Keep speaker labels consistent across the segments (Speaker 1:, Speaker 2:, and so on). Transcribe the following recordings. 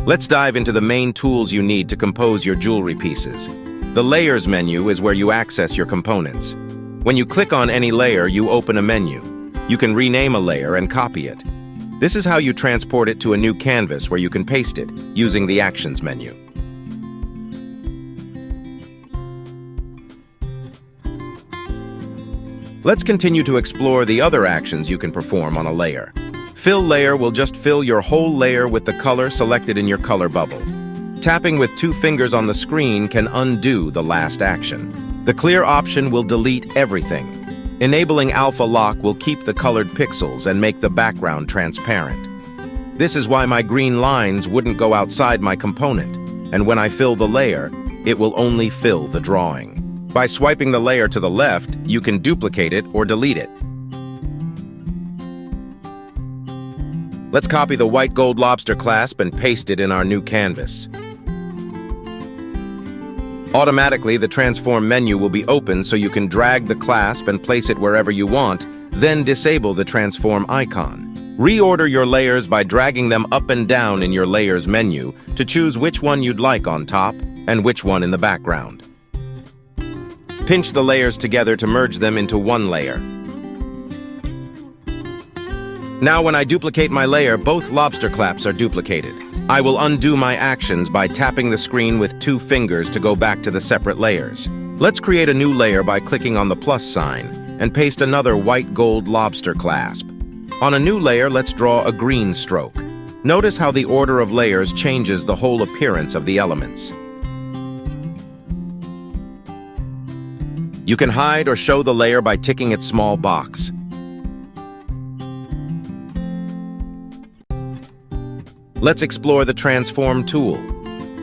Speaker 1: Let's dive into the main tools you need to compose your jewelry pieces. The Layers menu is where you access your components. When you click on any layer, you open a menu. You can rename a layer and copy it. This is how you transport it to a new canvas where you can paste it, using the Actions menu. Let's continue to explore the other actions you can perform on a layer. Fill layer will just fill your whole layer with the color selected in your color bubble. Tapping with 2 fingers on the screen can undo the last action. The clear option will delete everything. Enabling Alpha Lock will keep the colored pixels and make the background transparent. This is why my green lines wouldn't go outside my component, and when I fill the layer, it will only fill the drawing. By swiping the layer to the left, you can duplicate it or delete it. Let's copy the white gold lobster clasp and paste it in our new canvas. Automatically, the Transform menu will be open so you can drag the clasp and place it wherever you want, then disable the Transform icon. Reorder your layers by dragging them up and down in your Layers menu to choose which one you'd like on top and which one in the background. Pinch the layers together to merge them into one layer. Now when I duplicate my layer, both lobster claps are duplicated. I will undo my actions by tapping the screen with 2 fingers to go back to the separate layers. Let's create a new layer by clicking on the plus sign and paste another white gold lobster clasp. On a new layer, let's draw a green stroke. Notice how the order of layers changes the whole appearance of the elements. You can hide or show the layer by ticking its small box. Let's explore the Transform tool.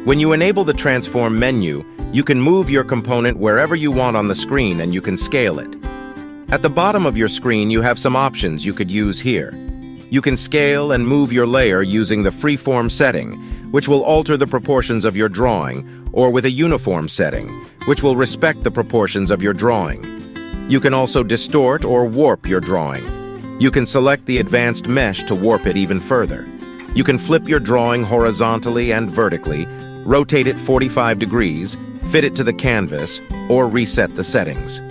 Speaker 1: When you enable the Transform menu, you can move your component wherever you want on the screen and you can scale it. At the bottom of your screen, you have some options you could use here. You can scale and move your layer using the Freeform setting, which will alter the proportions of your drawing, or with a Uniform setting, which will respect the proportions of your drawing. You can also distort or warp your drawing. You can select the Advanced Mesh to warp it even further. You can flip your drawing horizontally and vertically, rotate it 45 degrees, fit it to the canvas, or reset the settings.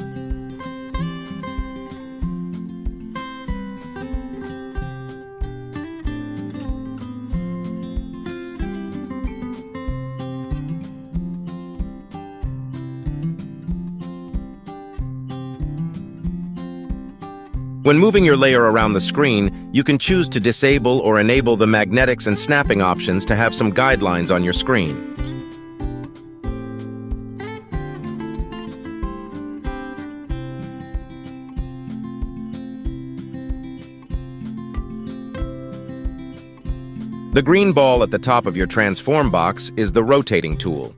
Speaker 1: When moving your layer around the screen, you can choose to disable or enable the magnetics and snapping options to have some guidelines on your screen. The green ball at the top of your Transform box is the Rotating tool.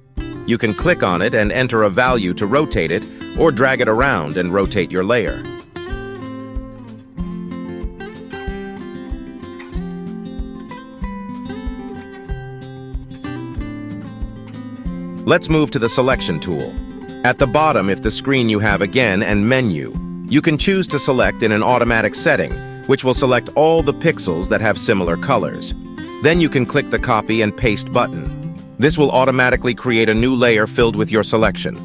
Speaker 1: You can click on it and enter a value to rotate it, or drag it around and rotate your layer. Let's move to the Selection tool. At the bottom, if the screen you have again and Menu, you can choose to select in an automatic setting, which will select all the pixels that have similar colors. Then you can click the Copy and Paste button. This will automatically create a new layer filled with your selection.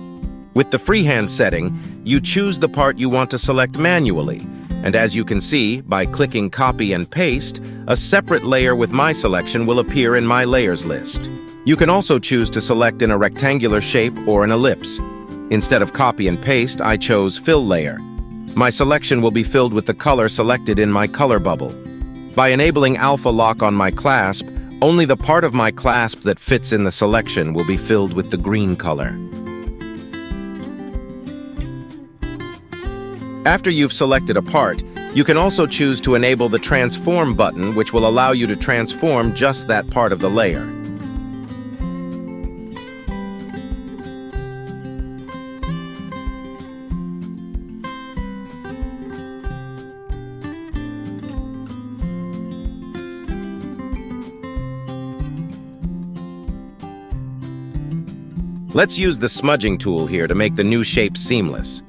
Speaker 1: With the Freehand setting, you choose the part you want to select manually, and as you can see, by clicking Copy and Paste, a separate layer with my selection will appear in my layers list. You can also choose to select in a rectangular shape or an ellipse. Instead of Copy and Paste, I chose Fill Layer. My selection will be filled with the color selected in my color bubble. By enabling Alpha Lock on my clasp, only the part of my clasp that fits in the selection will be filled with the green color. After you've selected a part, you can also choose to enable the Transform button, which will allow you to transform just that part of the layer. Let's use the Smudging tool here to make the new shape seamless.